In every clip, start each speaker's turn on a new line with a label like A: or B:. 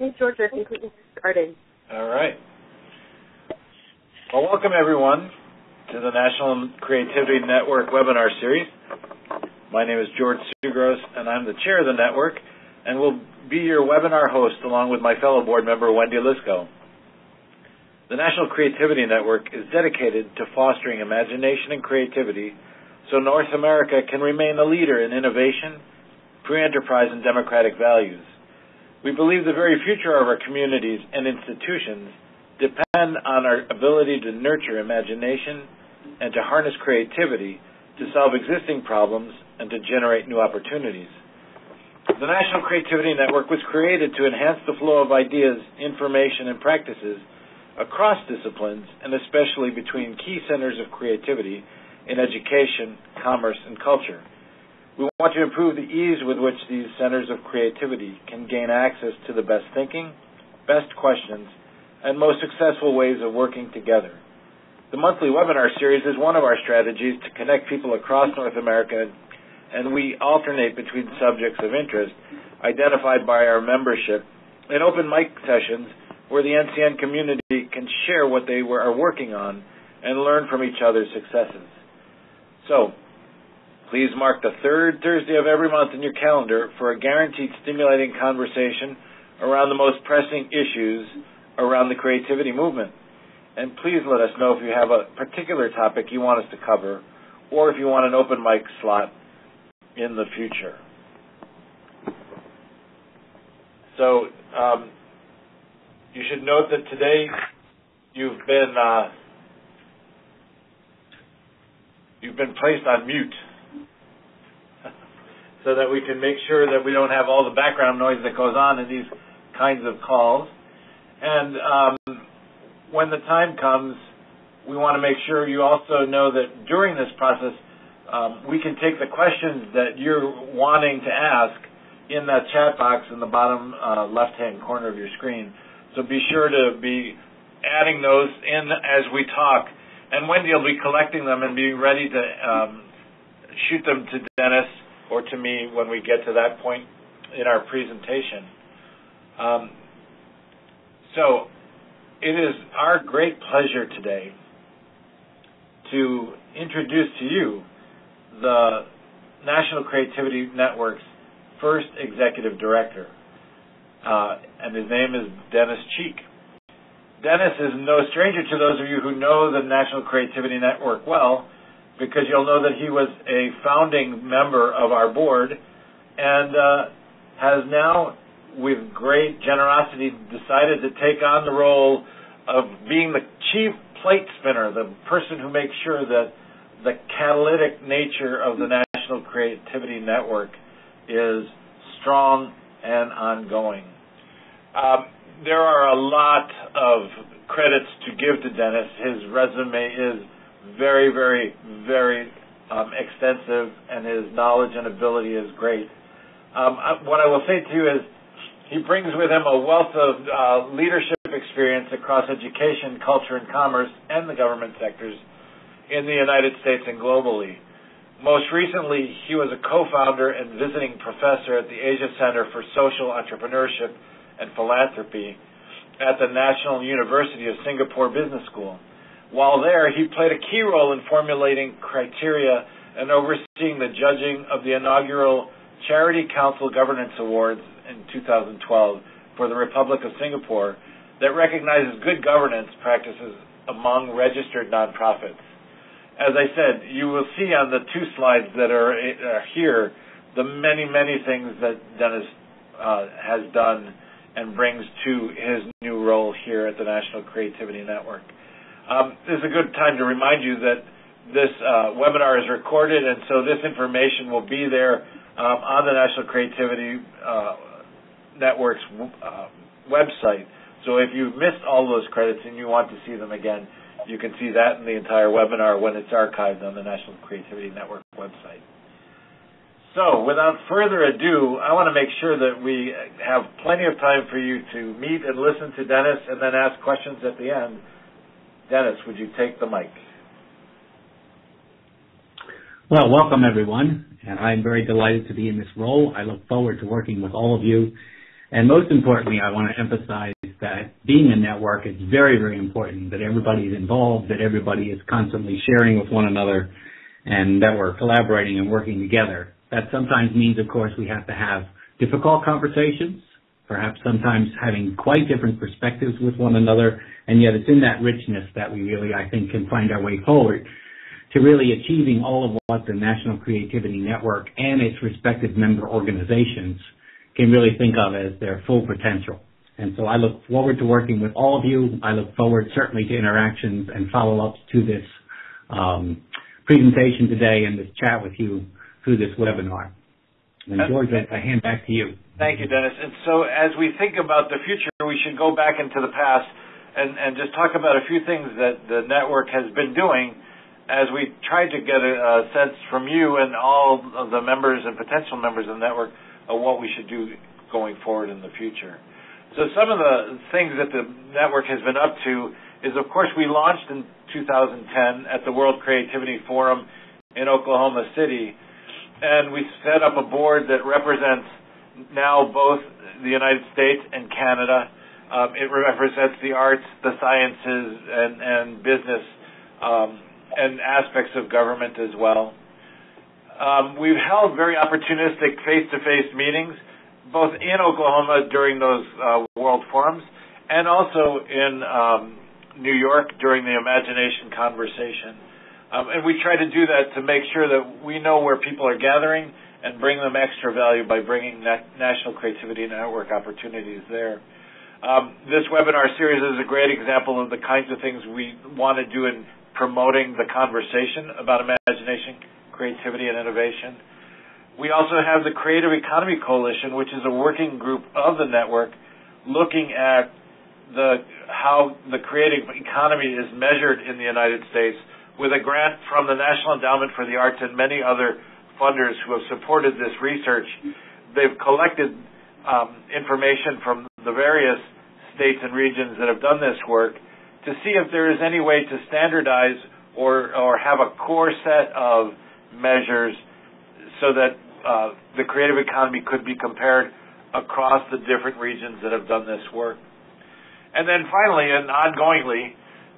A: Okay, George, I think we can start.
B: All right. Well, welcome everyone to the National Creativity Network webinar series. My name is George Sugros, and I'm the chair of the network, and will be your webinar host along with my fellow board member, Wendy Lisco. The National Creativity Network is dedicated to fostering imagination and creativity so North America can remain a leader in innovation, free enterprise, and democratic values. We believe the very future of our communities and institutions depend on our ability to nurture imagination and to harness creativity to solve existing problems and to generate new opportunities. The National Creativity Network was created to enhance the flow of ideas, information, and practices across disciplines, and especially between key centers of creativity in education, commerce, and culture. We want to improve the ease with which these centers of creativity can gain access to the best thinking, best questions, and most successful ways of working together. The monthly webinar series is one of our strategies to connect people across North America, and we alternate between subjects of interest identified by our membership and open mic sessions where the NCN community can share what they are working on and learn from each other's successes. So, please mark the third Thursday of every month in your calendar for a guaranteed stimulating conversation around the most pressing issues around the creativity movement. And please let us know if you have a particular topic you want us to cover, or if you want an open mic slot in the future. So, you should note that today you've been placed on mute so that we can make sure that we don't have all the background noise that goes on in these kinds of calls. And when the time comes, we want to make sure you also know that during this process, we can take the questions that you're wanting to ask in that chat box in the bottom left-hand corner of your screen. So be sure to be adding those in as we talk. And Wendy will be collecting them and be ready to shoot them to Dennis or to me when we get to that point in our presentation. So it is our great pleasure today to introduce to you the National Creativity Network's first executive director, and his name is Dennis Cheek. Dennis is no stranger to those of you who know the National Creativity Network well, because you'll know that he was a founding member of our board and has now, with great generosity, decided to take on the role of being the chief plate spinner, the person who makes sure that the catalytic nature of the National Creativity Network is strong and ongoing. There are a lot of credits to give to Dennis. His resume is very, very, very extensive, and his knowledge and ability is great. What I will say to you is he brings with him a wealth of leadership experience across education, culture, and commerce, and the government sectors in the United States and globally. Most recently, he was a co-founder and visiting professor at the Asia Center for Social Entrepreneurship and Philanthropy at the National University of Singapore Business School. While there, he played a key role in formulating criteria and overseeing the judging of the inaugural Charity Council Governance Awards in 2012 for the Republic of Singapore that recognizes good governance practices among registered nonprofits. As I said, you will see on the two slides that are here the many, many things that Dennis has done and brings to his new role here at the National Creativity Network. This is a good time to remind you that this webinar is recorded, and so this information will be there on the National Creativity Network's website. So if you missed all those credits and you want to see them again, you can see that in the entire webinar when it's archived on the National Creativity Network website. So without further ado, I want to make sure that we have plenty of time for you to meet and listen to Dennis and then ask questions at the end. Dennis, would you take the mic?
C: Well, welcome everyone, and I'm very delighted to be in this role. I look forward to working with all of you And most importantly, I want to emphasize that being a network is very, very important, that everybody is involved, that everybody is constantly sharing with one another, and that we're collaborating and working together. That sometimes means, of course, we have to have difficult conversations, perhaps sometimes having quite different perspectives with one another, and yet it's in that richness that we really, I think, can find our way forward to really achieving all of what the National Creativity Network and its respective member organizations can really think of as their full potential. And so I look forward to working with all of you. I look forward certainly to interactions and follow-ups to this presentation today and this chat with you through this webinar. And George, I hand back to you.
B: Thank you, Dennis. And so as we think about the future, we should go back into the past and just talk about a few things that the network has been doing as we tried to get a sense from you and all of the members and potential members of the network of what we should do going forward in the future. So some of the things that the network has been up to is, of course, we launched in 2010 at the World Creativity Forum in Oklahoma City, and we set up a board that represents now both the United States and Canada. It represents the arts, the sciences, and business and aspects of government as well. We've held very opportunistic face-to-face meetings, both in Oklahoma during those World Forums and also in New York during the Imagination Conversation. And we try to do that to make sure that we know where people are gathering and bring them extra value by bringing National Creativity Network opportunities there. This webinar series is a great example of the kinds of things we want to do in promoting the conversation about imagination, creativity, and innovation. We also have the Creative Economy Coalition, which is a working group of the network looking at how the creative economy is measured in the United States with a grant from the National Endowment for the Arts and many other funders who have supported this research. They've collected information from the various states and regions that have done this work to see if there is any way to standardize or have a core set of measures so that the creative economy could be compared across the different regions that have done this work. And then finally and ongoingly,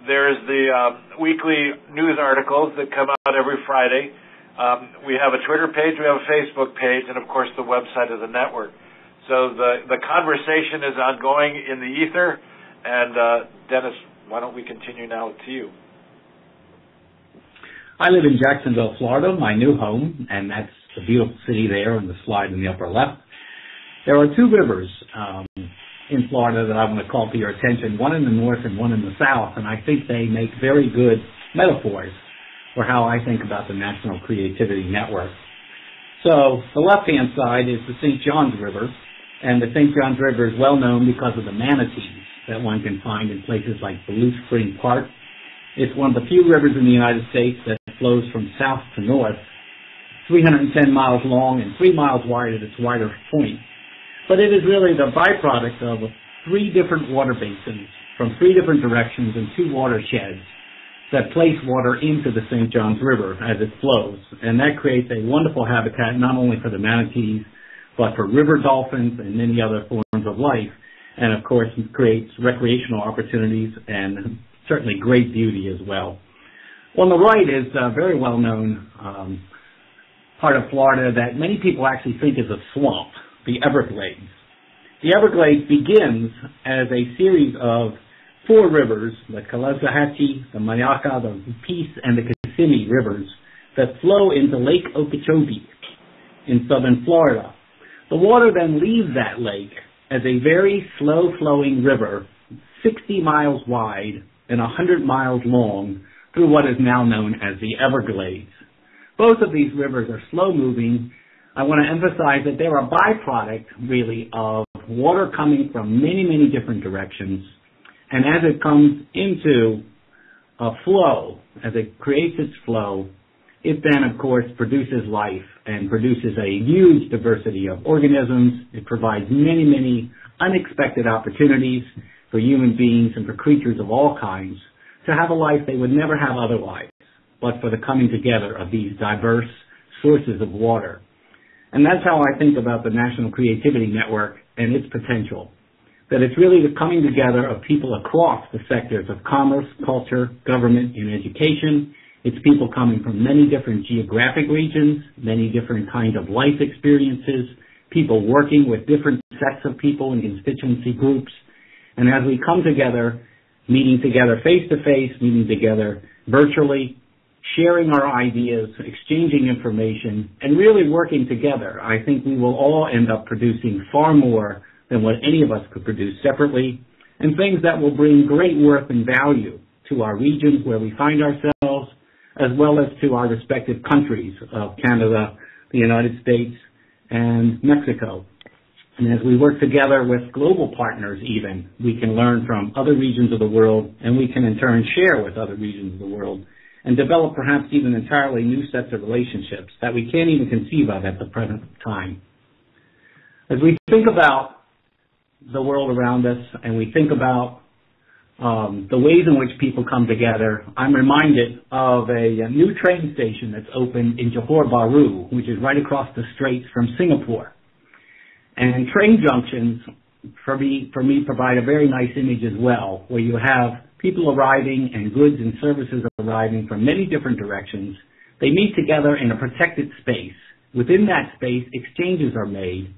B: there's the weekly news articles that come out every Friday. We have a Twitter page, we have a Facebook page, and of course the website of the network. So the conversation is ongoing in the ether, and Dennis, why don't we continue now to you?
C: I live in Jacksonville, Florida, my new home, and that's the beautiful city there on the slide in the upper left. There are two rivers in Florida that I want to call to your attention, one in the north and one in the south, and I think they make very good metaphors for how I think about the National Creativity Network. So the left-hand side is the St. Johns River, and the St. Johns River is well known because of the manatees that one can find in places like Blue Spring Park. It's one of the few rivers in the United States that flows from south to north, 310 miles long and 3 miles wide at its wider point. But it is really the byproduct of 3 different water basins from 3 different directions and 2 watersheds that place water into the St. Johns River as it flows. And that creates a wonderful habitat not only for the manatees, but for river dolphins and many other forms of life. And of course, it creates recreational opportunities and certainly great beauty as well. On the right is a very well-known part of Florida that many people actually think is a swamp, the Everglades. The Everglades begins as a series of 4 rivers, the Caloosahatchee, the Myakka, the Peace, and the Kissimmee rivers that flow into Lake Okeechobee in southern Florida. The water then leaves that lake as a very slow-flowing river, 60 miles wide and 100 miles long, through what is now known as the Everglades. Both of these rivers are slow-moving. I want to emphasize that they're a byproduct, really, of water coming from many, many different directions. And as it comes into a flow, as it creates its flow, it then, of course, produces life and produces a huge diversity of organisms. It provides many, many unexpected opportunities for human beings and for creatures of all kinds to have a life they would never have otherwise, but for the coming together of these diverse sources of water. And that's how I think about the National Creativity Network and its potential. That it's really the coming together of people across the sectors of commerce, culture, government, and education. It's people coming from many different geographic regions, many different kinds of life experiences, people working with different sets of people and constituency groups. And as we come together, meeting together face-to-face, meeting together virtually, sharing our ideas, exchanging information, and really working together, I think we will all end up producing far more than what any of us could produce separately, and things that will bring great worth and value to our regions where we find ourselves, as well as to our respective countries of Canada, the United States, and Mexico. And as we work together with global partners even, we can learn from other regions of the world, and we can in turn share with other regions of the world, and develop perhaps even entirely new sets of relationships that we can't even conceive of at the present time. As we think about the world around us and we think about the ways in which people come together, I'm reminded of a new train station that's opened in Johor Bahru, which is right across the straits from Singapore. And train junctions, for me, provide a very nice image as well, where you have people arriving and goods and services arriving from many different directions. They meet together in a protected space. Within that space, exchanges are made,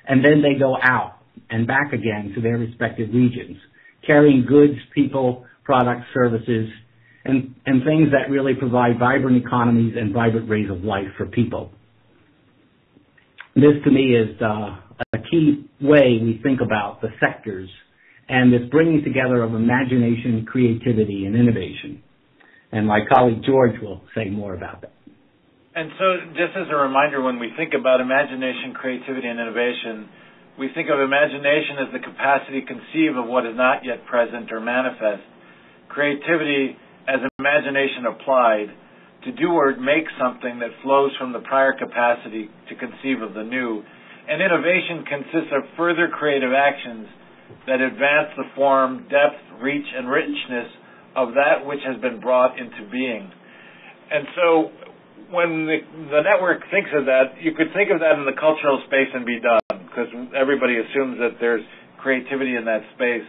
C: and then they go out and back again to their respective regions, carrying goods, people, products, services, and things that really provide vibrant economies and vibrant ways of life for people. This, to me, is a key way we think about the sectors and this bringing together of imagination, creativity, and innovation. And my colleague George will say more about that.
B: And so just as a reminder, when we think about imagination, creativity, and innovation, we think of imagination as the capacity to conceive of what is not yet present or manifest. Creativity as imagination applied to do or make something that flows from the prior capacity to conceive of the new. And innovation consists of further creative actions that advance the form, depth, reach, and richness of that which has been brought into being. And so when the network thinks of that, you could think of that in the cultural space and be done, because everybody assumes that there's creativity in that space.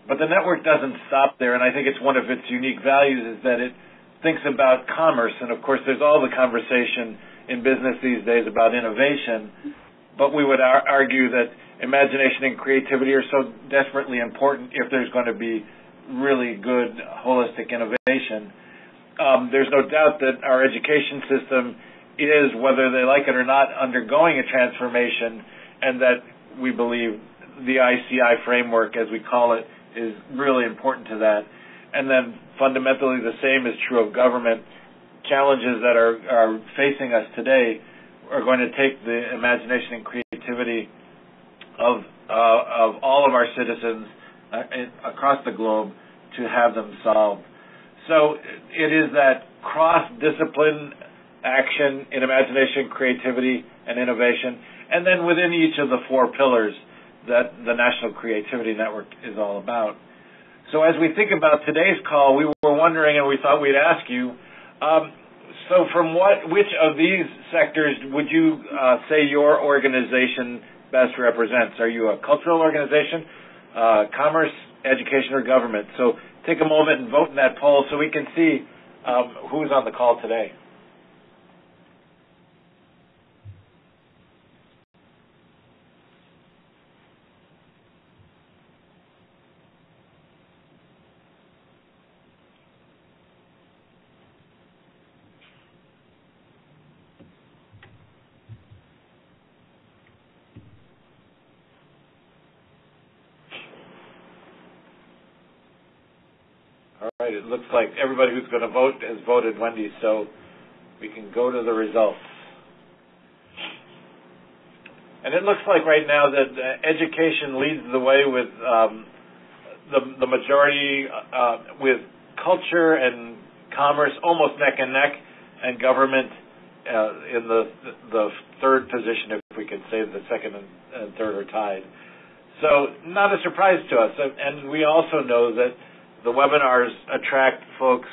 B: But the network doesn't stop there, and I think it's one of its unique values is that it thinks about commerce. And, of course, there's all the conversation in business these days about innovation, but we would argue that imagination and creativity are so desperately important if there's going to be really good holistic innovation. There's no doubt that our education system is, whether they like it or not, undergoing a transformation, and that we believe the ICI framework, as we call it, is really important to that. And then fundamentally the same is true of government. Challenges that are facing us today are going to take the imagination and creativity of all of our citizens across the globe to have them solved. So it is that cross-discipline action in imagination, creativity, and innovation, and then within each of the four pillars that the National Creativity Network is all about. So as we think about today's call, we were wondering, and we thought we'd ask you, so from which of these sectors would you say your organization best represents? Are you a cultural organization, commerce, education, or government? So take a moment and vote in that poll so we can see who's on the call today. All right, it looks like everybody who's going to vote has voted, Wendy, so we can go to the results. And it looks like right now that education leads the way with the majority, with culture and commerce almost neck and neck, and government in the third position, if we could say the second and third are tied. So not a surprise to us. And we also know that the webinars attract folks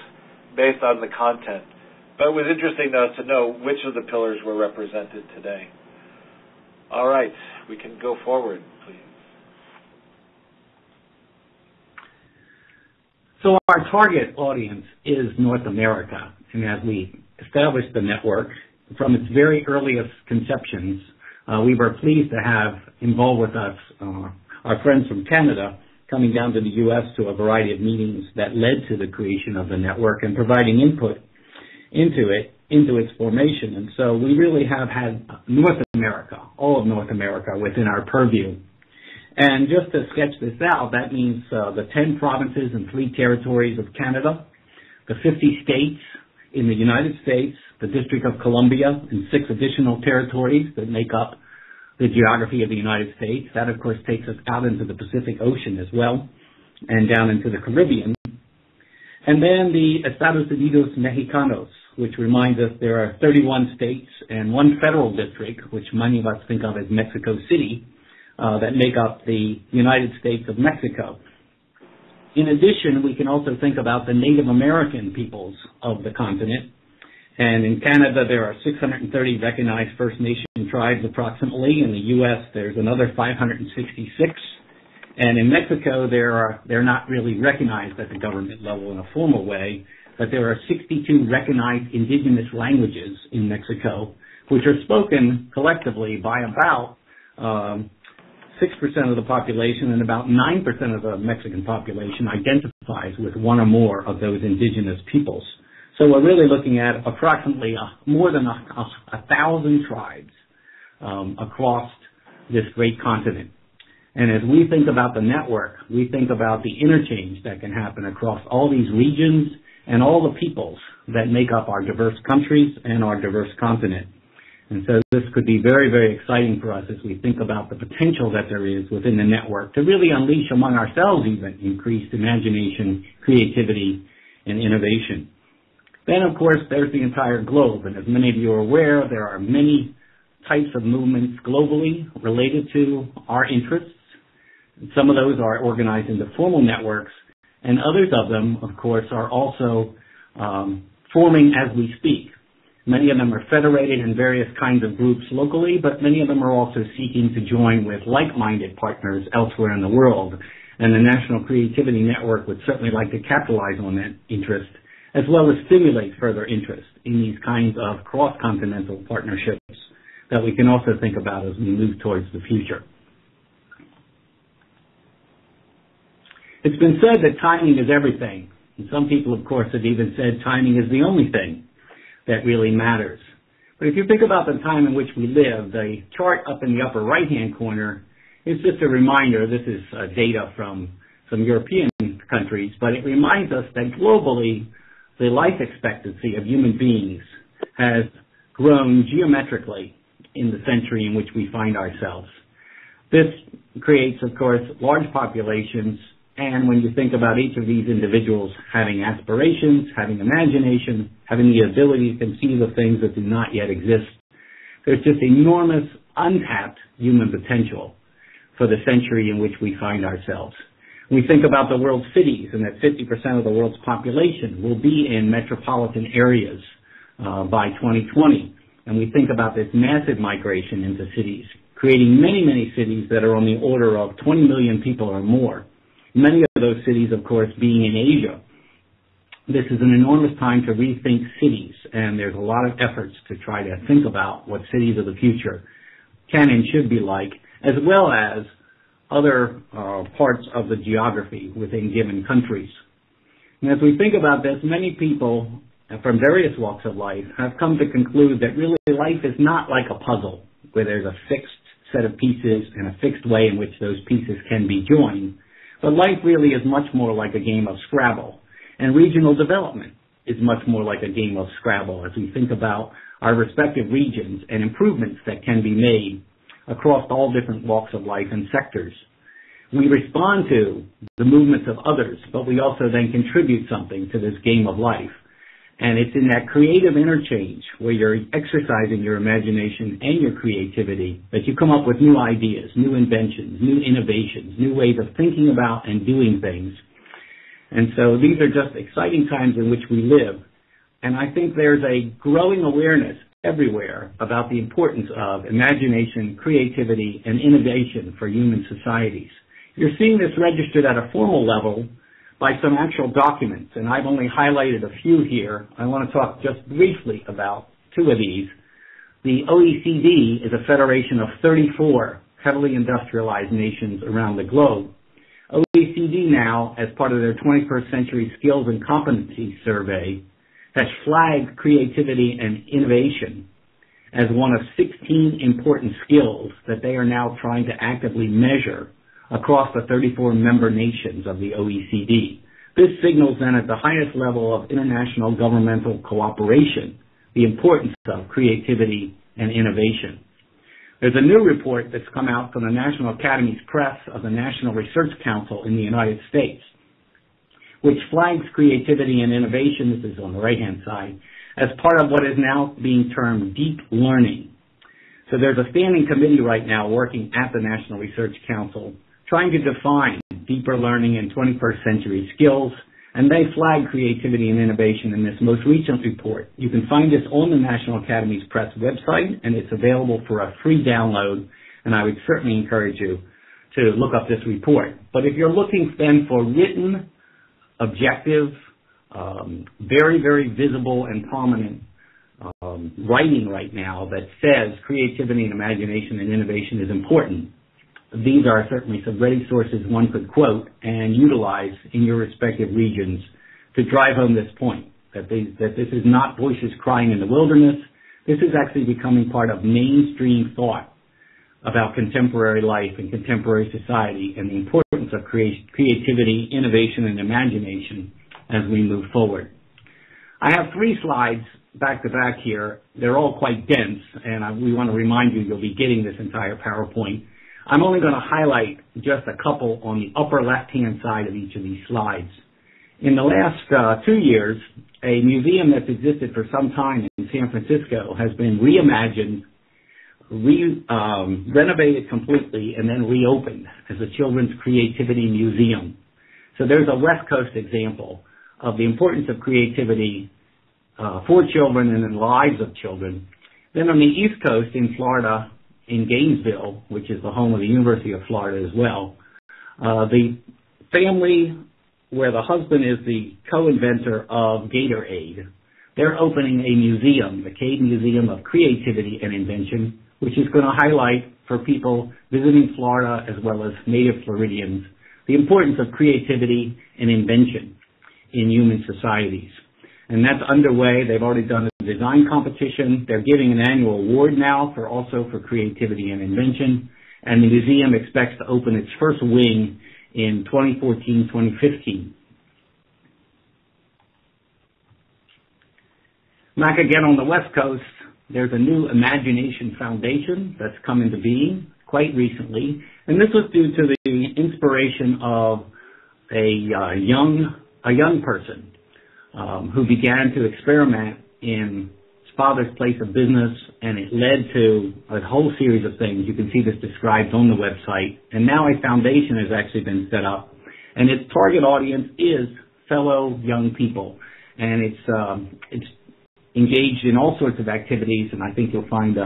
B: based on the content. But it was interesting to us to know which of the pillars were represented today. All right, we can go forward, please.
C: So our target audience is North America, and as we established the network, from its very earliest conceptions, we were pleased to have involved with us our friends from Canada coming down to the U.S. to a variety of meetings that led to the creation of the network and providing input into its formation. And so we really have had North America, all of North America, within our purview. And just to sketch this out, that means the 10 provinces and 3 territories of Canada, the 50 states in the United States, the District of Columbia, and 6 additional territories that make up the geography of the United States. That, of course, takes us out into the Pacific Ocean as well, and down into the Caribbean. And then the Estados Unidos Mexicanos, which reminds us there are 31 states and 1 federal district, which many of us think of as Mexico City, that make up the United States of Mexico. In addition, we can also think about the Native American peoples of the continent. And in Canada, there are 630 recognized First Nation tribes approximately. In the U.S., there's another 566. And in Mexico, they're not really recognized at the government level in a formal way, but there are 62 recognized indigenous languages in Mexico, which are spoken collectively by about 6% of the population, and about 9% of the Mexican population identifies with one or more of those indigenous peoples. So we're really looking at approximately more than 1,000 tribes across this great continent. And as we think about the network, we think about the interchange that can happen across all these regions and all the peoples that make up our diverse countries and our diverse continent. And so this could be very, very exciting for us as we think about the potential that there is within the network to really unleash among ourselves even increased imagination, creativity, and innovation. Then, of course, there's the entire globe. And as many of you are aware, there are many types of movements globally related to our interests. Some of those are organized into formal networks, and others of them, of course, are also forming as we speak. Many of them are federated in various kinds of groups locally, but many of them are also seeking to join with like-minded partners elsewhere in the world. And the National Creativity Network would certainly like to capitalize on that interest, as well as stimulate further interest in these kinds of cross-continental partnerships that we can also think about as we move towards the future. It's been said that timing is everything. And some people, of course, have even said timing is the only thing that really matters. But if you think about the time in which we live, the chart up in the upper right-hand corner is just a reminder. This is data from some European countries, but it reminds us that globally, the life expectancy of human beings has grown geometrically in the century in which we find ourselves. This creates, of course, large populations, and when you think about each of these individuals having aspirations, having imagination, having the ability to conceive of things that do not yet exist, there's just enormous untapped human potential for the century in which we find ourselves. We think about the world's cities and that 50% of the world's population will be in metropolitan areas by 2020. And we think about this massive migration into cities, creating many, many cities that are on the order of 20 million people or more. Many of those cities, of course, being in Asia. This is an enormous time to rethink cities, and there's a lot of efforts to try to think about what cities of the future can and should be like, as well as other parts of the geography within given countries. And as we think about this, many people from various walks of life have come to conclude that really life is not like a puzzle where there's a fixed set of pieces and a fixed way in which those pieces can be joined. But life really is much more like a game of Scrabble, and regional development is much more like a game of Scrabble as we think about our respective regions and improvements that can be made across all different walks of life and sectors. We respond to the movements of others, but we also then contribute something to this game of life. And it's in that creative interchange where you're exercising your imagination and your creativity that you come up with new ideas, new inventions, new innovations, new ways of thinking about and doing things. And so these are just exciting times in which we live. And I think there's a growing awareness everywhere about the importance of imagination, creativity, and innovation for human societies. You're seeing this registered at a formal level by some actual documents, and I've only highlighted a few here. I want to talk just briefly about two of these. The OECD is a federation of 34 heavily industrialized nations around the globe. OECD now, as part of their 21st Century Skills and Competency Survey, has flagged creativity and innovation as one of 16 important skills that they are now trying to actively measure across the 34 member nations of the OECD. This signals then at the highest level of international governmental cooperation the importance of creativity and innovation. There's a new report that's come out from the National Academies Press of the National Research Council in the United States, which flags creativity and innovation, this is on the right-hand side, as part of what is now being termed deep learning. So there's a standing committee right now working at the National Research Council trying to define deeper learning and 21st century skills, and they flag creativity and innovation in this most recent report. You can find this on the National Academies Press website, and it's available for a free download, and I would certainly encourage you to look up this report. But if you're looking then for written, objective, very, very visible and prominent writing right now that says creativity and imagination and innovation is important, these are certainly some ready sources one could quote and utilize in your respective regions to drive home this point, that this is not voices crying in the wilderness. This is actually becoming part of mainstream thought about contemporary life and contemporary society and the importance of creativity, innovation, and imagination as we move forward. I have 3 slides back to back here. They're all quite dense, and we want to remind you you'll be getting this entire PowerPoint. I'm only going to highlight just a couple on the upper left-hand side of each of these slides. In the last 2 years, a museum that's existed for some time in San Francisco has been reimagined, renovated completely, and then reopened as a Children's Creativity Museum. So there's a West Coast example of the importance of creativity for children and in the lives of children. Then on the East Coast in Florida, in Gainesville, which is the home of the University of Florida as well, the family where the husband is the co-inventor of Gatorade, they're opening a museum, the Cade Museum of Creativity and Invention, which is going to highlight for people visiting Florida as well as native Floridians the importance of creativity and invention in human societies. And that's underway. They've already done a design competition. They're giving an annual award now for creativity and invention. And the museum expects to open its first wing in 2014-2015. Back again on the West Coast, there's a new Imagination Foundation that's come into being quite recently. And this was due to the inspiration of a young person who began to experiment in his father's place of business, and it led to a whole series of things. You can see this described on the website. And now a foundation has actually been set up, and its target audience is fellow young people. And it's engaged in all sorts of activities, and I think you'll find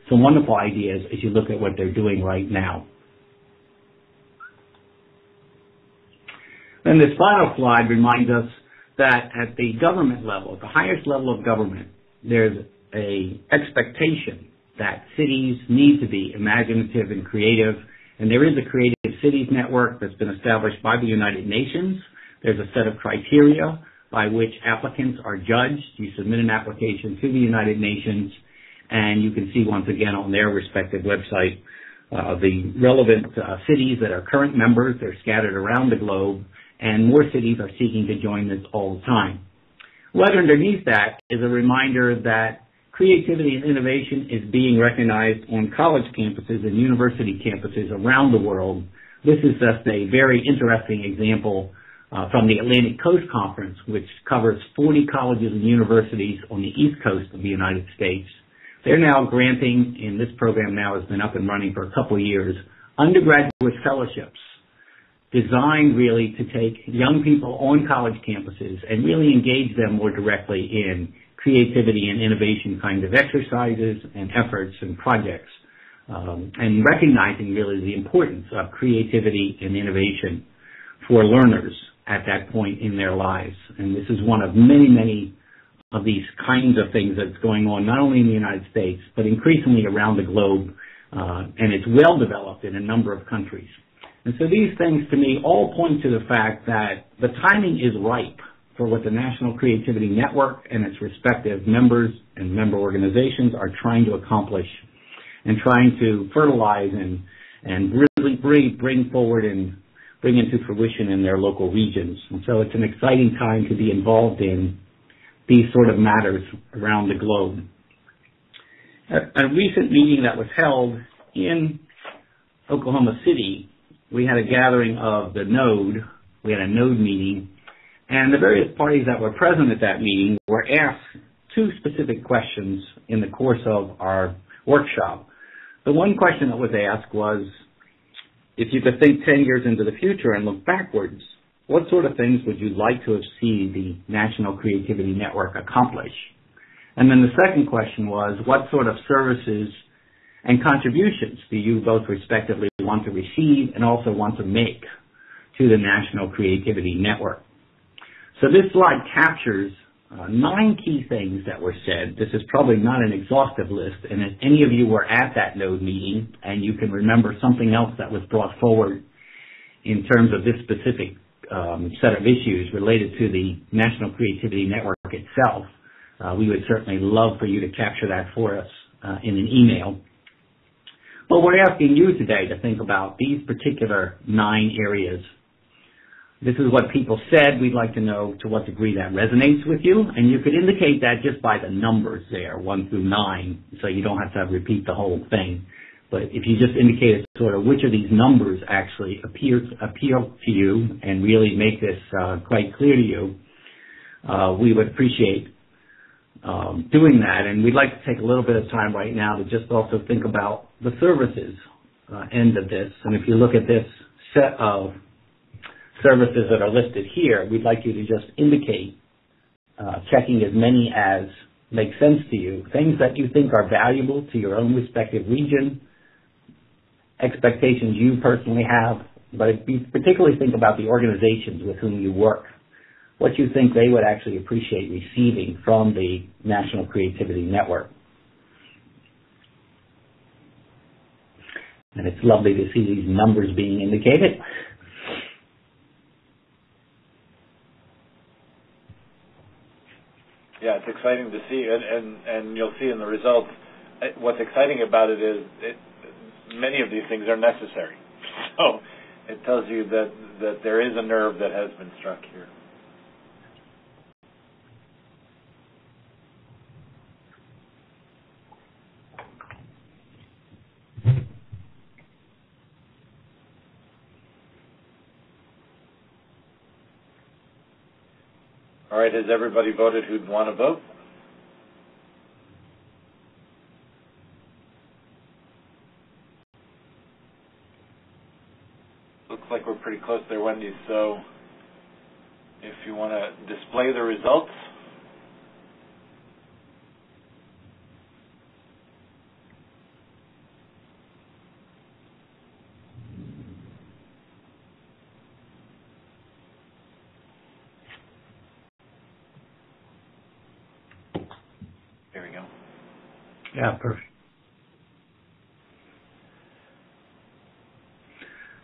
C: some wonderful ideas as you look at what they're doing right now. Then this final slide reminds us that at the government level, at the highest level of government, there's a expectation that cities need to be imaginative and creative, and there is a Creative Cities Network that's been established by the United Nations. There's a set of criteria by which applicants are judged. You submit an application to the United Nations, and you can see once again on their respective website the relevant cities that are current members. They're scattered around the globe, and more cities are seeking to join this all the time. Right underneath that is a reminder that creativity and innovation is being recognized on college campuses and university campuses around the world. This is just a very interesting example from the Atlantic Coast Conference, which covers 40 colleges and universities on the East Coast of the United States. They're now granting, and this program now has been up and running for a couple of years, undergraduate fellowships designed really to take young people on college campuses and really engage them more directly in creativity and innovation kind of exercises and efforts and projects, and recognizing really the importance of creativity and innovation for learners at that point in their lives. And this is one of many, many of these kinds of things that's going on, not only in the United States, but increasingly around the globe, and it's well developed in a number of countries. And so these things, to me, all point to the fact that the timing is ripe for what the National Creativity Network and its respective members and member organizations are trying to accomplish and trying to fertilize and really bring forward and bring into fruition in their local regions. And so it's an exciting time to be involved in these sort of matters around the globe. At a recent meeting that was held in Oklahoma City, we had a gathering of the Node. We had a Node meeting, and the various parties that were present at that meeting were asked two specific questions in the course of our workshop. The one question that was asked was, if you could think 10 years into the future and look backwards, what sort of things would you like to have seen the National Creativity Network accomplish? And then the second question was, what sort of services and contributions do you both respectively want to receive and also want to make to the National Creativity Network? So this slide captures 9 key things that were said. This is probably not an exhaustive list, and if any of you were at that Node meeting and you can remember something else that was brought forward in terms of this specific set of issues related to the National Creativity Network itself, we would certainly love for you to capture that for us in an email. But we're asking you today to think about these particular 9 areas. This is what people said. We'd like to know to what degree that resonates with you, and you could indicate that just by the numbers there, 1 through 9, so you don't have to repeat the whole thing. But if you just indicated sort of which of these numbers actually appeal to you and really make this quite clear to you, we would appreciate doing that. And we'd like to take a little bit of time right now to just also think about the services end of this. And if you look at this set of services that are listed here, we'd like you to just indicate, checking as many as make sense to you, things that you think are valuable to your own respective region, expectations you personally have, but if you particularly think about the organizations with whom you work, what you think they would actually appreciate receiving from the National Creativity Network. And it's lovely to see these numbers being indicated.
B: Yeah, it's exciting to see, and you'll see in the results, what's exciting about it is many of these things are necessary. So it tells you that there is a nerve that has been struck here. All right, has everybody voted who'd want to vote? Looks like we're pretty close there, Wendy, so if you want to display the results. There we go.
C: Yeah, perfect.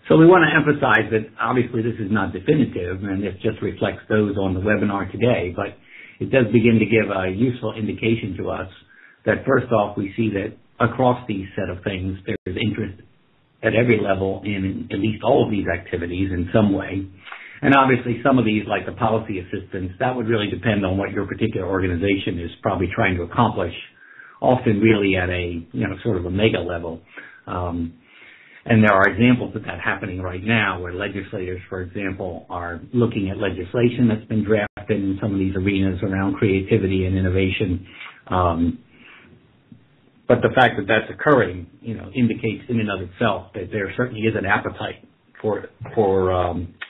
C: So we want to emphasize that obviously this is not definitive, and it just reflects those on the webinar today, but it does begin to give a useful indication to us that first off, we see that across these set of things, there is interest at every level in at least all of these activities in some way. And obviously some of these, like the policy assistance, that would really depend on what your particular organization is probably trying to accomplish, often really at a, sort of a mega level. And there are examples of that happening right now where legislators, for example, are looking at legislation that's been drafted in some of these arenas around creativity and innovation. But the fact that that's occurring, indicates in and of itself that there certainly is an appetite for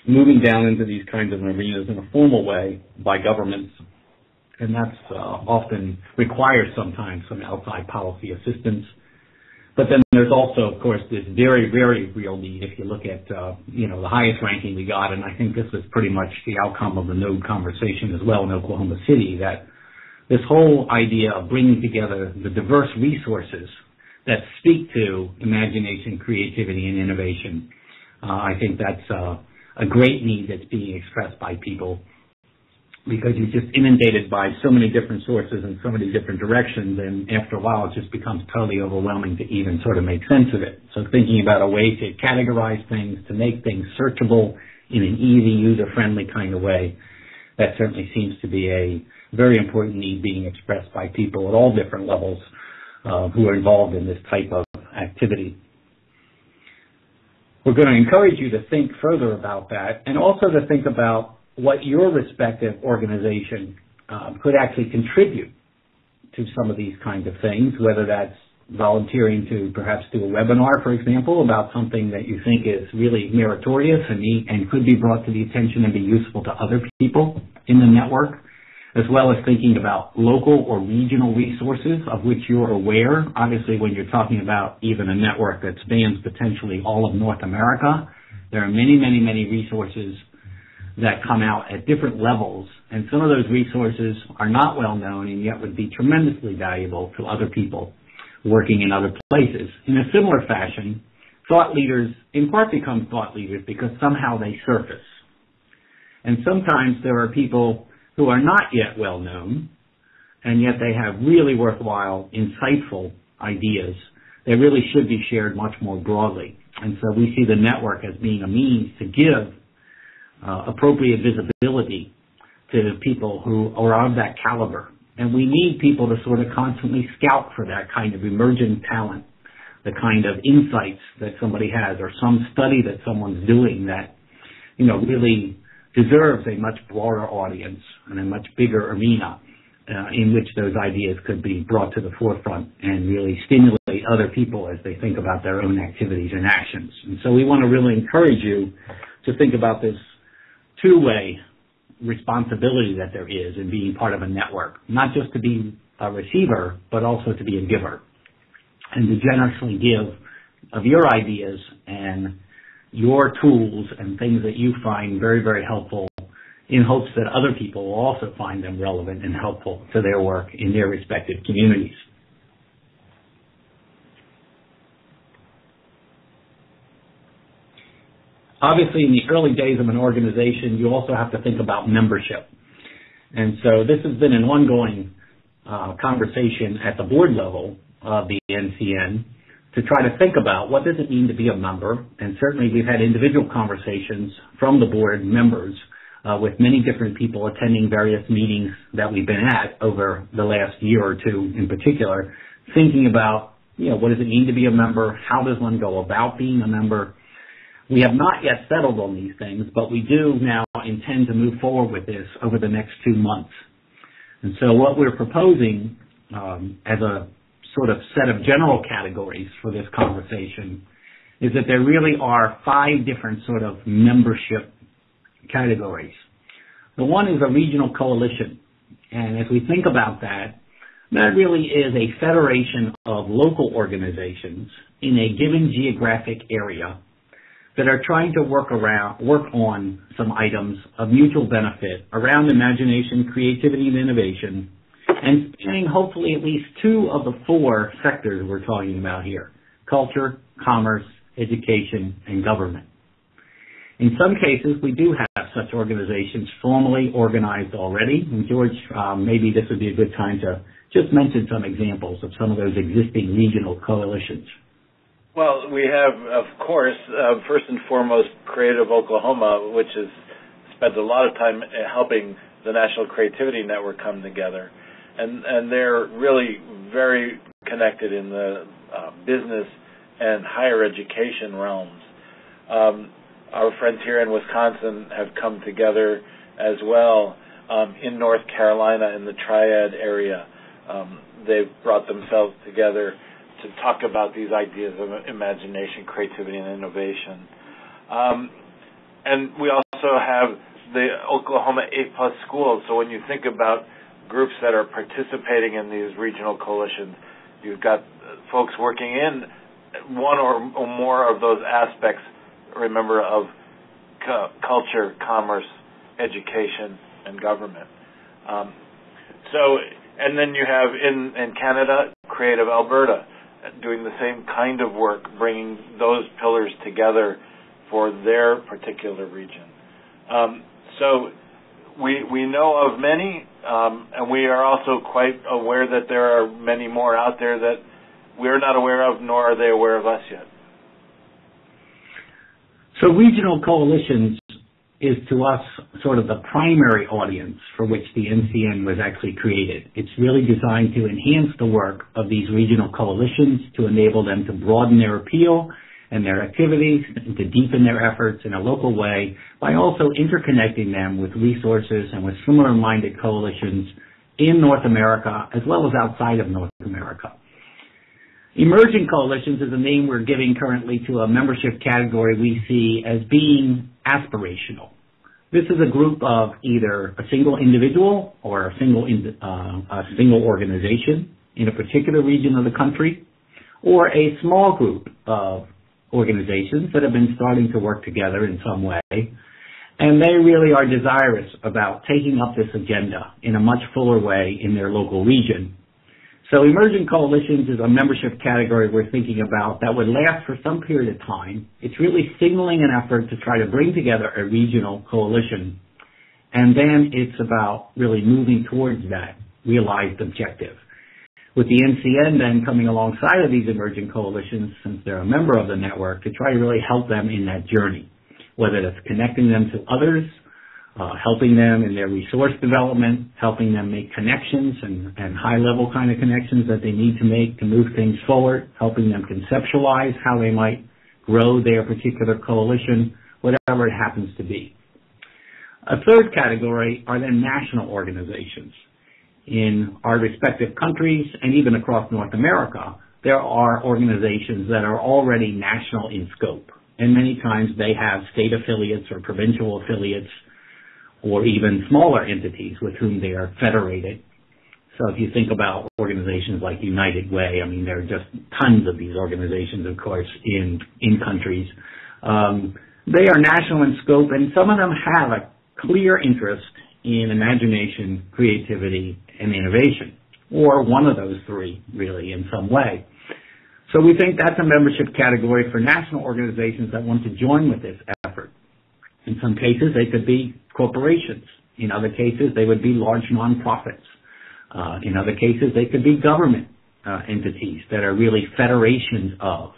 C: moving down into these kinds of arenas in a formal way by governments. And that's often requires sometimes some outside policy assistance. But then there's also, of course, this very, very real need if you look at, the highest ranking we got, and I think this was pretty much the outcome of the node conversation as well in Oklahoma City, that this whole idea of bringing together the diverse resources that speak to imagination, creativity, and innovation. I think that's a great need that's being expressed by people, because you're just inundated by so many different sources and so many different directions, and after a while it just becomes totally overwhelming to even sort of make sense of it. So thinking about a way to categorize things, to make things searchable in an easy, user-friendly kind of way, that certainly seems to be a very important need being expressed by people at all different levels who are involved in this type of activity. We're going to encourage you to think further about that, and also to think about what your respective organization could actually contribute to some of these kinds of things, whether that's volunteering to perhaps do a webinar, for example, about something that you think is really meritorious and could be brought to the attention and be useful to other people in the network, as well as thinking about local or regional resources of which you're aware. Obviously, when you're talking about even a network that spans potentially all of North America, there are many, many, many resources that come out at different levels, and some of those resources are not well known and yet would be tremendously valuable to other people working in other places. In a similar fashion, thought leaders in part become thought leaders because somehow they surface. And sometimes there are people who are not yet well known, and yet they have really worthwhile, insightful ideas that really should be shared much more broadly. And so we see the network as being a means to give appropriate visibility to people who are of that caliber. And we need people to sort of constantly scout for that kind of emergent talent, the kind of insights that somebody has, or some study that someone's doing that, really deserves a much broader audience and a much bigger arena in which those ideas could be brought to the forefront and really stimulate other people as they think about their own activities and actions. And so we want to really encourage you to think about this two-way responsibility that there is in being part of a network, not just to be a receiver, but also to be a giver, and to generously give of your ideas and your tools and things that you find very, very helpful, in hopes that other people will also find them relevant and helpful to their work in their respective communities. Obviously, in the early days of an organization, you also have to think about membership. And so this has been an ongoing conversation at the board level of the NCN to try to think about what does it mean to be a member. And certainly we've had individual conversations from the board members with many different people attending various meetings that we've been at over the last year or two in particular, thinking about, what does it mean to be a member? How does one go about being a member? We have not yet settled on these things, but we do now intend to move forward with this over the next 2 months. And so what we're proposing as a sort of set of general categories for this conversation is that there really are 5 different sort of membership categories. The one is a regional coalition. And as we think about that, that really is a federation of local organizations in a given geographic area that are trying to work on some items of mutual benefit around imagination, creativity, and innovation, and spanning hopefully at least 2 of the 4 sectors we're talking about here: culture, commerce, education, and government. In some cases, we do have such organizations formally organized already. And George, maybe this would be a good time to just mention some examples of some of those existing regional coalitions.
B: Well, we have, of course, first and foremost, Creative Oklahoma, which has spent a lot of time helping the National Creativity Network come together. And they're really very connected in the business and higher education realms. Our friends here in Wisconsin have come together as well. In North Carolina, in the Triad area, they've brought themselves together to talk about these ideas of imagination, creativity, and innovation. And we also have the Oklahoma A+ schools. So when you think about groups that are participating in these regional coalitions, you've got folks working in one or more of those aspects, remember, of culture, commerce, education, and government. And then you have in Canada, Creative Alberta, doing the same kind of work, bringing those pillars together for their particular region. So we know of many, and we are also quite aware that there are many more out there that we're not aware of, nor are they aware of us yet.
C: So regional coalitions is to us sort of the primary audience for which the NCN was actually created. It's really designed to enhance the work of these regional coalitions, to enable them to broaden their appeal and their activities, and to deepen their efforts in a local way by also interconnecting them with resources and with similar-minded coalitions in North America as well as outside of North America. Emerging coalitions is a name we're giving currently to a membership category we see as being aspirational. This is a group of either a single individual or a single organization in a particular region of the country, or a small group of organizations that have been starting to work together in some way, and they really are desirous about taking up this agenda in a much fuller way in their local region. So emerging coalitions is a membership category we're thinking about that would last for some period of time. It's really signaling an effort to try to bring together a regional coalition, and then it's about really moving towards that realized objective. With the NCN then coming alongside of these emerging coalitions, since they're a member of the network, to try to really help them in that journey, whether that's connecting them to others, helping them in their resource development, helping them make connections and high-level kind of connections that they need to make to move things forward, helping them conceptualize how they might grow their particular coalition, whatever it happens to be. A third category are then national organizations. In our respective countries and even across North America, there are organizations that are already national in scope, and many times they have state affiliates or provincial affiliates, or even smaller entities with whom they are federated. So if you think about organizations like United Way, I mean, there are just tons of these organizations, of course, in countries. They are national in scope, and some of them have a clear interest in imagination, creativity, and innovation, or one of those three, really, in some way. So we think that's a membership category for national organizations that want to join with this effort. In some cases, they could be corporations. In other cases, they would be large nonprofits. In other cases, they could be government entities that are really federations of.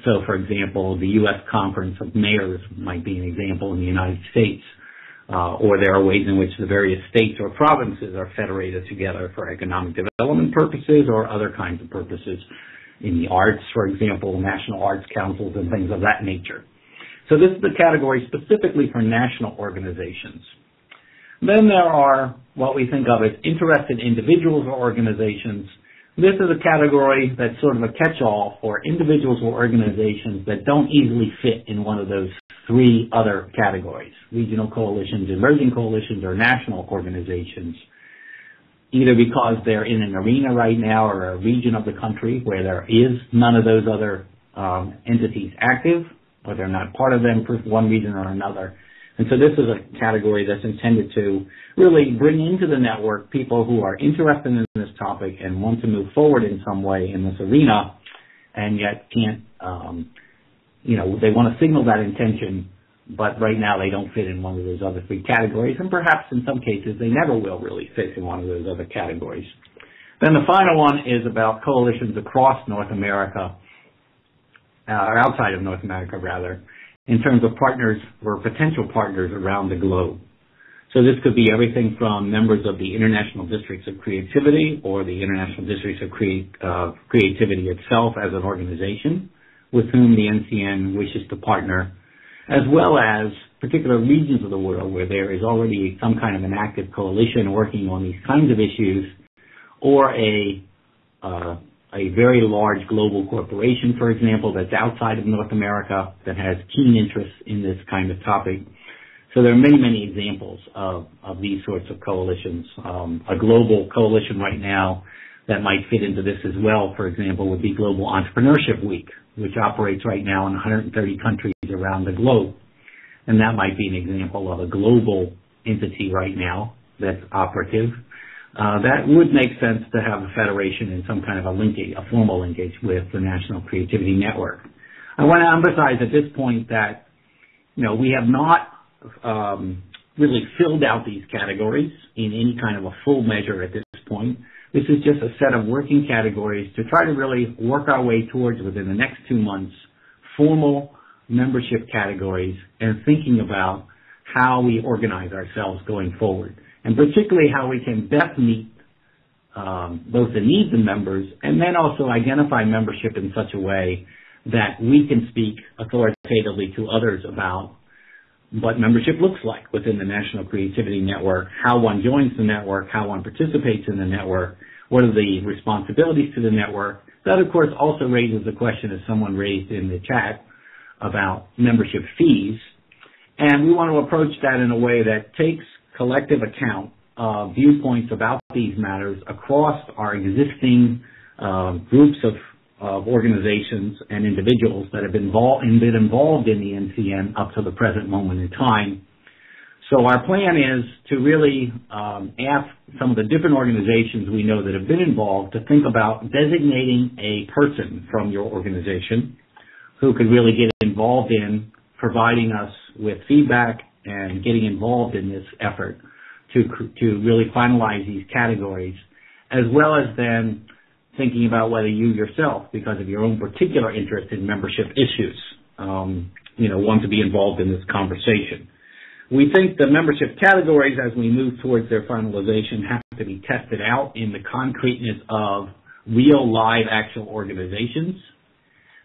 C: So, for example, the U.S. Conference of Mayors might be an example in the United States. Or there are ways in which the various states or provinces are federated together for economic development purposes or other kinds of purposes. In the arts, for example, national arts councils and things of that nature. So this is the category specifically for national organizations. Then there are what we think of as interested individuals or organizations. This is a category that's sort of a catch-all for individuals or organizations that don't easily fit in one of those three other categories: regional coalitions, emerging coalitions, or national organizations, either because they're in an arena right now or a region of the country where there is none of those other entities active, or they're not part of them for one reason or another. And so this is a category that's intended to really bring into the network people who are interested in this topic and want to move forward in some way in this arena, and yet can't, they want to signal that intention, but right now they don't fit in one of those other three categories, and perhaps in some cases they never will really fit in one of those other categories. Then the final one is about coalitions across North America, or outside of North America rather, in terms of partners or potential partners around the globe. So this could be everything from members of the International Districts of Creativity or the International Districts of Creativity itself as an organization with whom the NCN wishes to partner, as well as particular regions of the world where there is already some kind of an active coalition working on these kinds of issues, or a very large global corporation, for example, that's outside of North America that has keen interest in this kind of topic. So there are many, many examples of these sorts of coalitions. A global coalition right now that might fit into this as well, for example, would be Global Entrepreneurship Week, which operates right now in 130 countries around the globe. And that might be an example of a global entity right now that's operative. That would make sense to have a federation and some kind of a linkage, a formal linkage with the National Creativity Network. I want to emphasize at this point that, we have not really filled out these categories in any kind of a full measure at this point. This is just a set of working categories to try to really work our way towards, within the next 2 months, formal membership categories and thinking about how we organize ourselves going forward, and particularly how we can best meet both the needs of members and then also identify membership in such a way that we can speak authoritatively to others about what membership looks like within the National Creativity Network, how one joins the network, how one participates in the network, what are the responsibilities to the network. That, of course, also raises the question, as someone raised in the chat, about membership fees. And we want to approach that in a way that takes collective account of viewpoints about these matters across our existing groups of organizations and individuals that have been involved in the NCN up to the present moment in time. So our plan is to really ask some of the different organizations we know that have been involved to think about designating a person from your organization who could really get involved in providing us with feedback and getting involved in this effort to really finalize these categories, as well as then thinking about whether you yourself, because of your own particular interest in membership issues, want to be involved in this conversation. We think the membership categories, as we move towards their finalization, have to be tested out in the concreteness of real, live, actual organizations,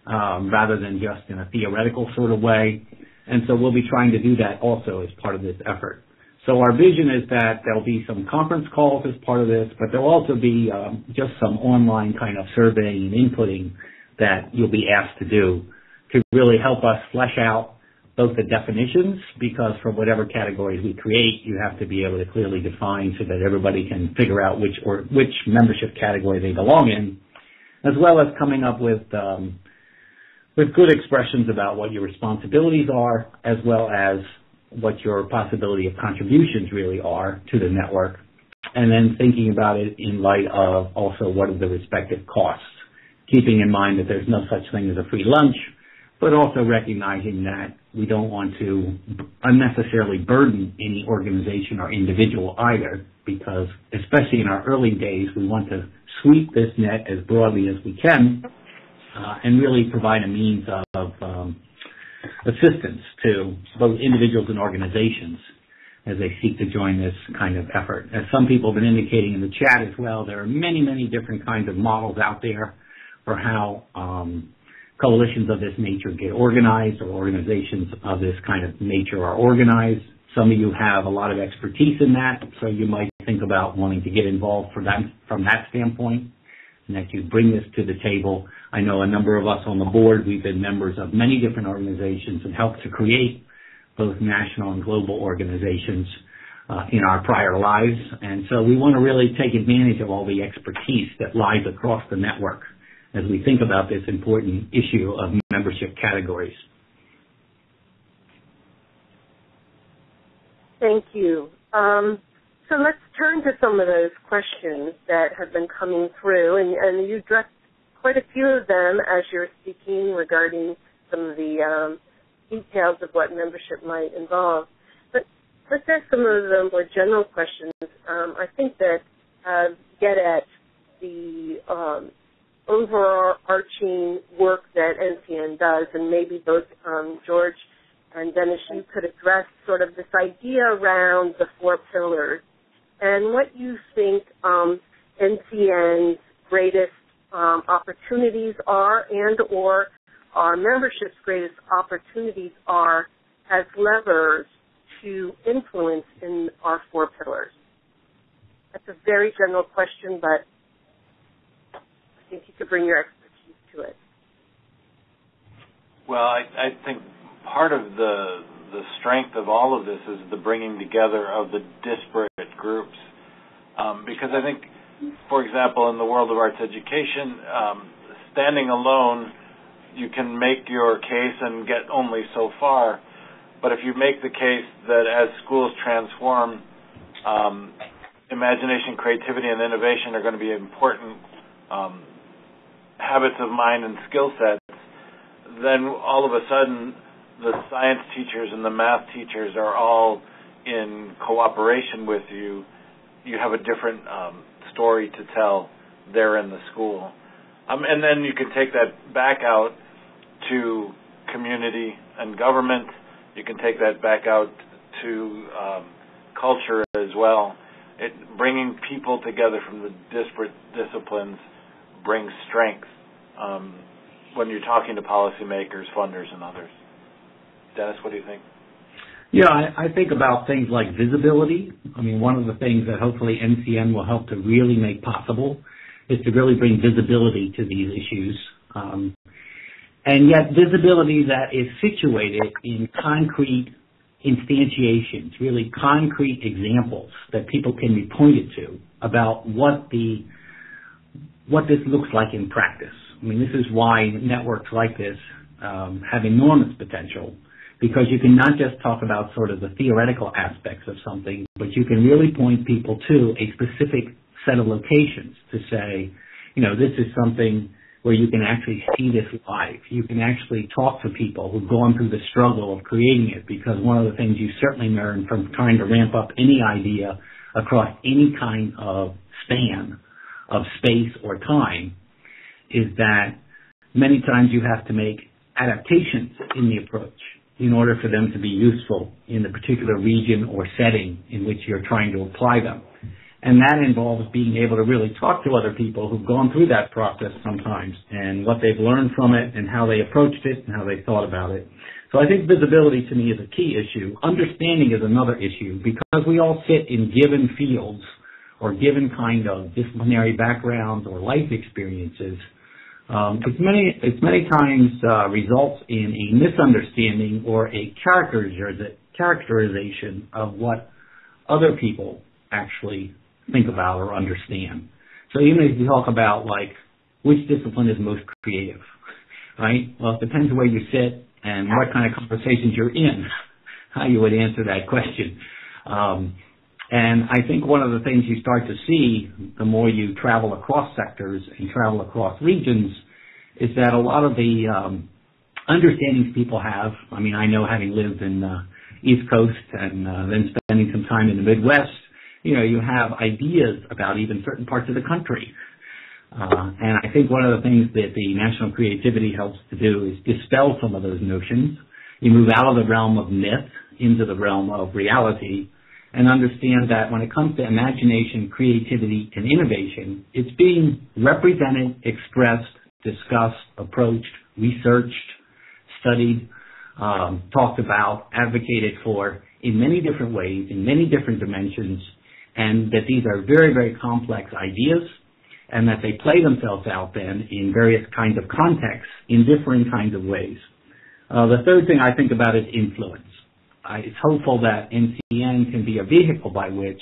C: rather than just in a theoretical sort of way. And so we'll be trying to do that also as part of this effort. So our vision is that there'll be some conference calls as part of this, but there'll also be just some online kind of surveying and inputting that you'll be asked to do to really help us flesh out both the definitions, because for whatever categories we create, you have to be able to clearly define so that everybody can figure out which membership category they belong in, as well as coming up with good expressions about what your responsibilities are, as well as what your possibility of contributions really are to the network, and then thinking about it in light of also what are the respective costs, keeping in mind that there's no such thing as a free lunch, but also recognizing that we don't want to unnecessarily burden any organization or individual either, because especially in our early days, we want to sweep this net as broadly as we can and really provide a means of assistance to both individuals and organizations as they seek to join this kind of effort. As some people have been indicating in the chat as well, there are many, many different kinds of models out there for how coalitions of this nature get organized, or organizations of this kind of nature are organized. Some of you have a lot of expertise in that, so you might think about wanting to get involved from that standpoint, and that you bring this to the table. I know a number of us on the board, we've been members of many different organizations and helped to create both national and global organizations in our prior lives. And so we want to really take advantage of all the expertise that lies across the network as we think about this important issue of membership categories.
A: Thank you. So let's turn to some of those questions that have been coming through, and you addressed quite a few of them as you were speaking regarding some of the details of what membership might involve. But let's ask some of the more general questions. I think that get at the overarching work that NCN does, and maybe both George and Dennis, you could address sort of this idea around the 4 pillars and what you think NCN's greatest opportunities are, and or our membership's greatest opportunities are as levers to influence in our 4 pillars. That's a very general question, but I think you could bring your expertise to it.
B: Well, I think part of the strength of all of this is the bringing together of the disparate groups, because I think for example, in the world of arts education, standing alone, you can make your case and get only so far. But if you make the case that as schools transform, imagination, creativity, and innovation are going to be important habits of mind and skill sets, then all of a sudden the science teachers and the math teachers are all in cooperation with you. You have a different story to tell there in the school. And then you can take that back out to community and government. You can take that back out to culture as well. Bringing people together from the disparate disciplines brings strength when you're talking to policymakers, funders, and others. Dennis, what do you think?
C: Yeah, I think about things like visibility. I mean, one of the things that hopefully NCN will help to really make possible is to really bring visibility to these issues. And yet visibility that is situated in concrete instantiations, really concrete examples that people can be pointed to about what this looks like in practice. I mean, this is why networks like this have enormous potential, because you can not just talk about sort of the theoretical aspects of something, but you can really point people to a specific set of locations to say, this is something where you can actually see this live. You can actually talk to people who've gone through the struggle of creating it, because one of the things you certainly learn from trying to ramp up any idea across any kind of span of space or time is that many times you have to make adaptations in the approach in order for them to be useful in the particular region or setting in which you're trying to apply them. And that involves being able to really talk to other people who've gone through that process sometimes and what they've learned from it and how they approached it and how they thought about it. So I think visibility to me is a key issue. Understanding is another issue, because we all sit in given fields or given kind of disciplinary backgrounds or life experiences. It's many times results in a misunderstanding or a characterization of what other people actually think about or understand. So even if you talk about which discipline is most creative, right? Well, it depends where you sit and what kind of conversations you're in, how you would answer that question. And I think one of the things you start to see the more you travel across sectors and travel across regions is that a lot of the understandings people have, I mean, I know having lived in the East Coast and then spending some time in the Midwest, you have ideas about even certain parts of the country. And I think one of the things that the National Creativity helps to do is dispel some of those notions. You move out of the realm of myth into the realm of reality, and understand that when it comes to imagination, creativity, and innovation, it's being represented, expressed, discussed, approached, researhed, studied, talked about, advocated for in many different ways, in many different dimensions, and that these are very, very complex ideas, and that they play themselves out then in various kinds of contexts in differing kinds of ways. The third thing I think about is influence. It's hopeful that NCN can be a vehicle by which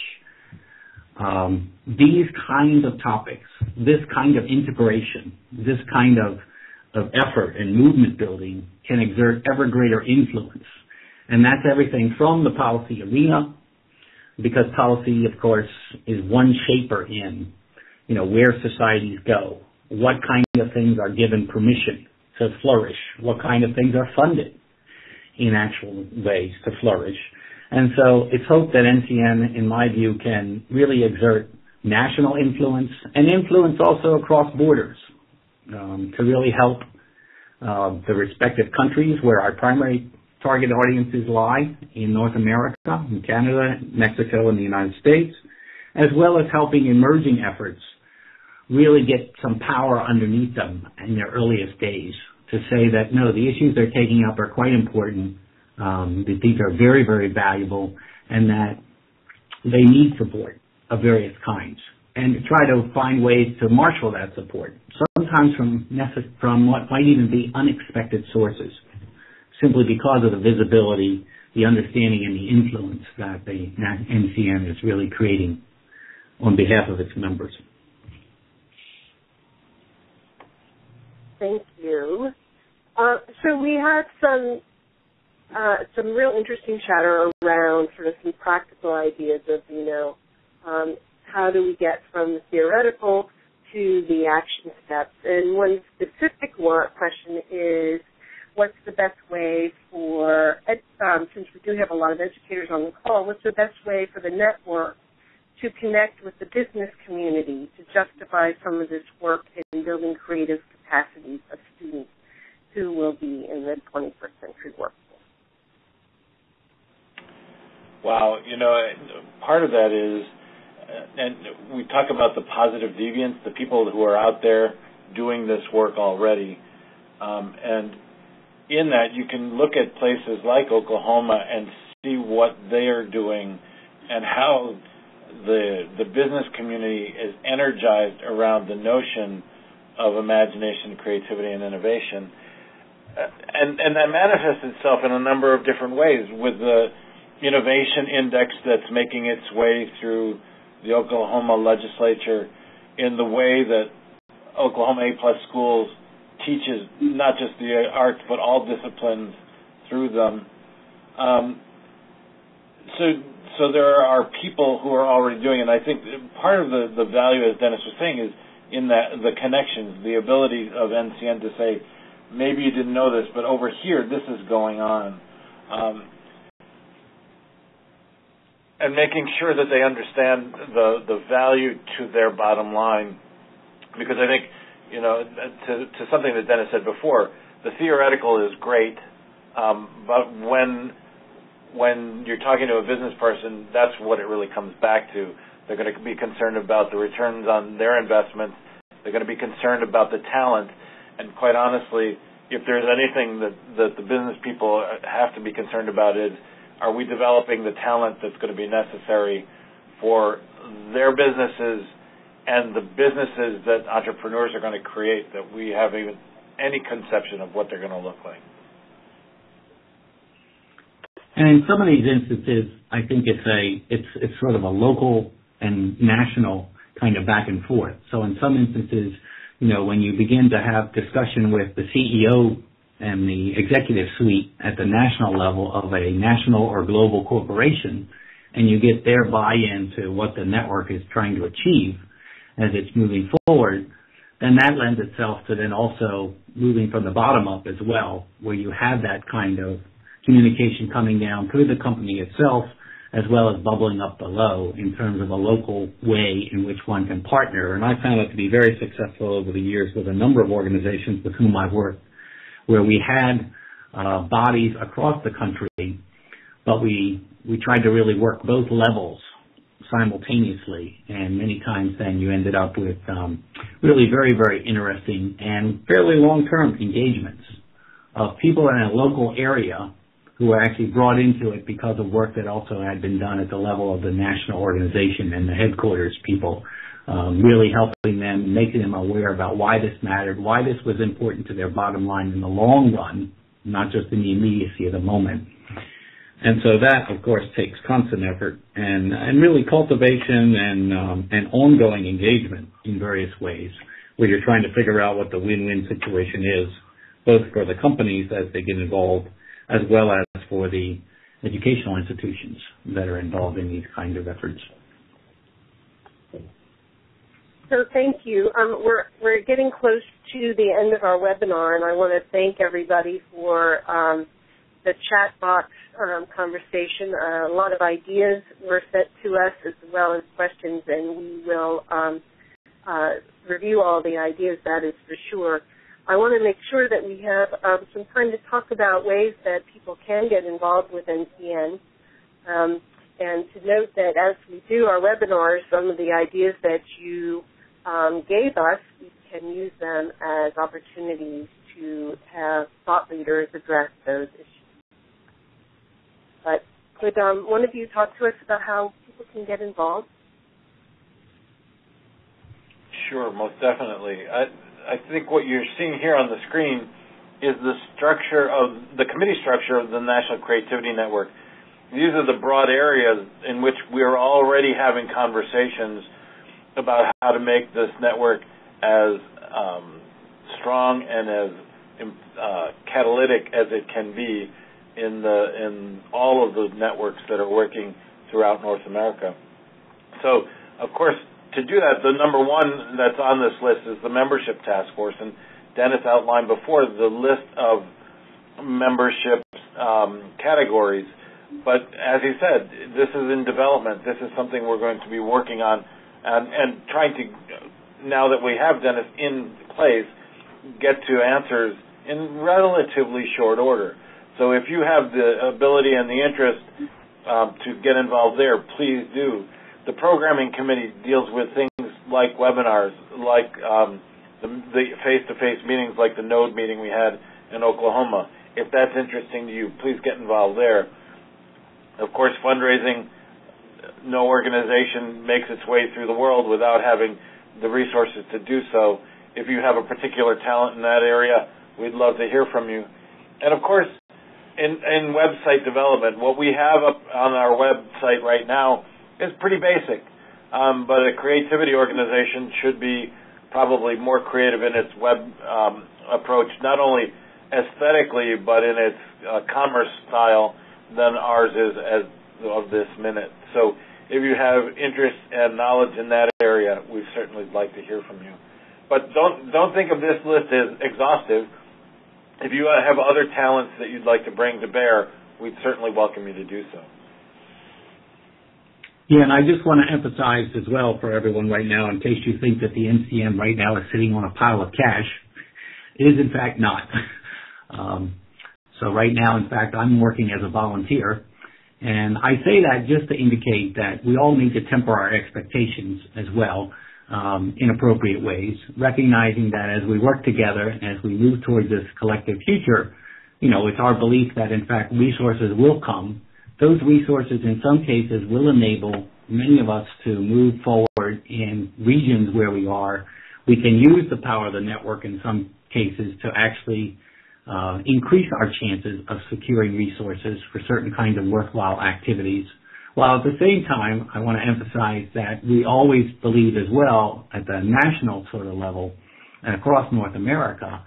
C: these kinds of topics, this kind of integration, this kind of effort and movement building can exert ever greater influence. And that's everything from the policy arena, because policy, of course, is one shaper in, where societies go, what kind of things are given permission to flourish, what kind of things are funded in actual ways to flourish. And so it's hoped that NCN, in my view, can really exert national influence and influence also across borders to really help the respective countries where our primary target audiences lie in North America, in Canada, Mexico, and the United States, as well as helping emerging efforts really get some power underneath them in their earliest days to say that, no, the issues they're taking up are quite important, that these are very, very valuable, and that they need support of various kinds, and to try to find ways to marshal that support, sometimes from what might even be unexpected sources, simply because of the visibility, the understanding, and the influence that the NCN is really creating on behalf of its members.
A: So we had some real interesting chatter around sort of some practical ideas of, how do we get from the theoretical to the action steps. And one specific question is, what's the best way for, since we do have a lot of educators on the call, what's the best way for the network to connect with the business community to justify some of this work in building creative capacities of students who will be in the 21st century workforce?
B: Wow, part of that is, and we talk about the positive deviants, the people who are out there doing this work already, and in that you can look at places like Oklahoma and see what they are doing and how the business community is energized around the notion of imagination, creativity, and innovation. And that manifests itself in a number of different ways, with the innovation index that's making its way through the Oklahoma legislature in the way that Oklahoma A+ schools teaches not just the arts but all disciplines through them. So there are people who are already doing it. And I think part of the value, as Dennis was saying, is in that the connections, the ability of NCN to say, maybe you didn't know this, but over here this is going on. And making sure that they understand the value to their bottom line. Because I think, to something that Dennis said before, the theoretical is great, but when you're talking to a business person, that's what it really comes back to. They're going to be concerned about the returns on their investments. They're going to be concerned about the talent. And quite honestly, if there's anything that the business people have to be concerned about is, are we developing the talent that's going to be necessary for their businesses and the businesses that entrepreneurs are going to create, that we have even any conception of what they're going to look like?
C: And in some of these instances, I think it's sort of a local and national kind of back and forth. So in some instances, when you begin to have discussion with the CEO and the executive suite at the national level of a national or global corporation, and you get their buy-in to what the network is trying to achieve as it's moving forward, then that lends itself to then also moving from the bottom up as well, where you have that kind of communication coming down through the company itself, as well as bubbling up below in terms of a local way in which one can partner. And I found it to be very successful over the years with a number of organizations with whom I've worked, where we had bodies across the country, but we tried to really work both levels simultaneously, and many times then you ended up with really very, very interesting and fairly long-term engagements of people in a local area who were actually brought into it because of work that also had been done at the level of the national organization and the headquarters people, really helping them, making them aware about why this mattered, why this was important to their bottom line in the long run, not just in the immediacy of the moment. And so that, of course, takes constant effort and really cultivation and ongoing engagement in various ways, where you're trying to figure out what the win-win situation is, both for the companies as they get involved, as well as for the educational institutions that are involved in these kinds of efforts.
A: So thank you. We're getting close to the end of our webinar, and I want to thank everybody for the chat box conversation. A lot of ideas were sent to us as well as questions, and we will review all the ideas, that is for sure. I want to make sure that we have some time to talk about ways that people can get involved with NCN, and to note that as we do our webinars, some of the ideas that you gave us, we can use them as opportunities to have thought leaders address those issues. But could one of you talk to us about how people can get involved?
B: Sure, most definitely. I think what you're seeing here on the screen is the structure of the committee structure of the National Creativity Network. These are the broad areas in which we are already having conversations about how to make this network as strong and as catalytic as it can be in all of the networks that are working throughout North America. So, of course, to do that, the number one that's on this list is the membership task force, and Dennis outlined before the list of membership categories. But as he said, this is in development. This is something we're going to be working on and trying to, now that we have Dennis in place, get to answers in relatively short order. So if you have the ability and the interest to get involved there, please do. The programming committee deals with things like webinars, like the face-to-face meetings like the Node meeting we had in Oklahoma. If that's interesting to you, please get involved there. Of course, fundraising, no organization makes its way through the world without having the resources to do so. If you have a particular talent in that area, we'd love to hear from you. And of course, in website development, what we have up on our website right now is pretty basic. But a creativity organization should be probably more creative in its web approach, not only aesthetically, but in its commerce style than ours is as of this minute. So if you have interest and knowledge in that area, we'd certainly like to hear from you. But don't think of this list as exhaustive. If you have other talents that you'd like to bring to bear, we'd certainly welcome you to do so.
C: Yeah, and I just want to emphasize as well for everyone right now, in case you think that the NCM right now is sitting on a pile of cash, it is in fact not. So right now, in fact, I'm working as a volunteer, and I say that just to indicate that we all need to temper our expectations as well in appropriate ways, recognizing that as we work together and as we move towards this collective future, it's our belief that, in fact, resources will come. Those resources, in some cases, will enable many of us to move forward in regions where we are. We can use the power of the network in some cases to actually increase our chances of securing resources for certain kinds of worthwhile activities. While at the same time, I want to emphasize that we always believe as well at the national sort of level and across North America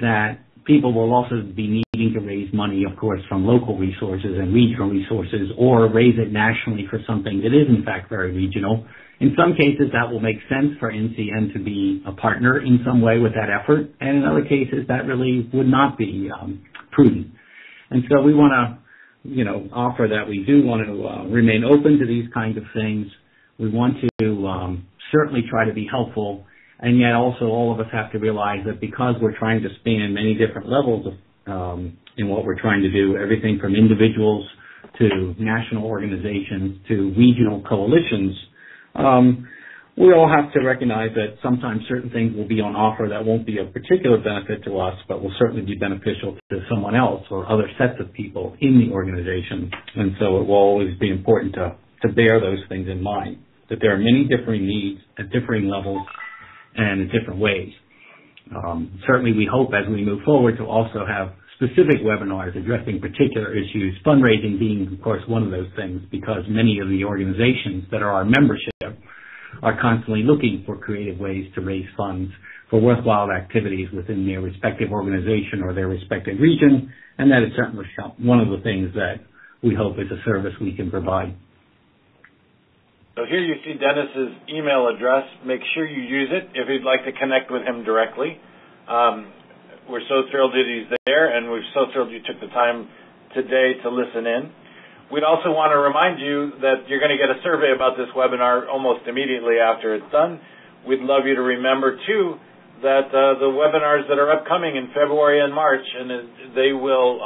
C: that people will also be needing to raise money, of course, from local resources and regional resources, or raise it nationally for something that is in fact very regional. In some cases, that will make sense for NCN to be a partner in some way with that effort, and in other cases, that really would not be prudent. And so we want to, offer that we do want to remain open to these kinds of things. We want to certainly try to be helpful, and yet also all of us have to realize that because we're trying to span many different levels of, in what we're trying to do, everything from individuals to national organizations to regional coalitions, we all have to recognize that sometimes certain things will be on offer that won't be of particular benefit to us, but will certainly be beneficial to someone else or other sets of people in the organization. And so it will always be important to bear those things in mind, that there are many differing needs at differing levels and in different ways. Certainly we hope as we move forward to also have specific webinars addressing particular issues, fundraising being, of course, one of those things, because many of the organizations that are our membership are constantly looking for creative ways to raise funds for worthwhile activities within their respective organization or their respective region, and that is certainly one of the things that we hope is a service we can provide.
B: So here you see Dennis's email address. Make sure you use it if you'd like to connect with him directly. We're so thrilled that he's there, and we're so thrilled you took the time today to listen in. We'd also want to remind you that you're going to get a survey about this webinar almost immediately after it's done. We'd love you to remember, too, that the webinars that are upcoming in February and March, and they will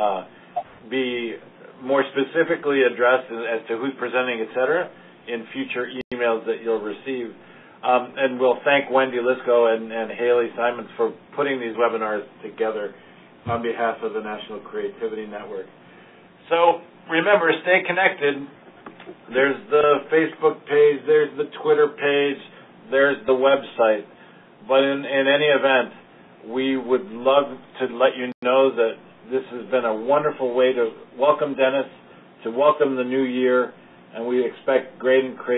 B: be more specifically addressed as to who's presenting, et cetera, in future emails that you'll receive. And we'll thank Wendy Lisko and Haley Simons for putting these webinars together on behalf of the National Creativity Network. So remember, stay connected. There's the Facebook page, there's the Twitter page, there's the website. But in any event, we would love to let you know that this has been a wonderful way to welcome Dennis, to welcome the new year, and we expect great and creative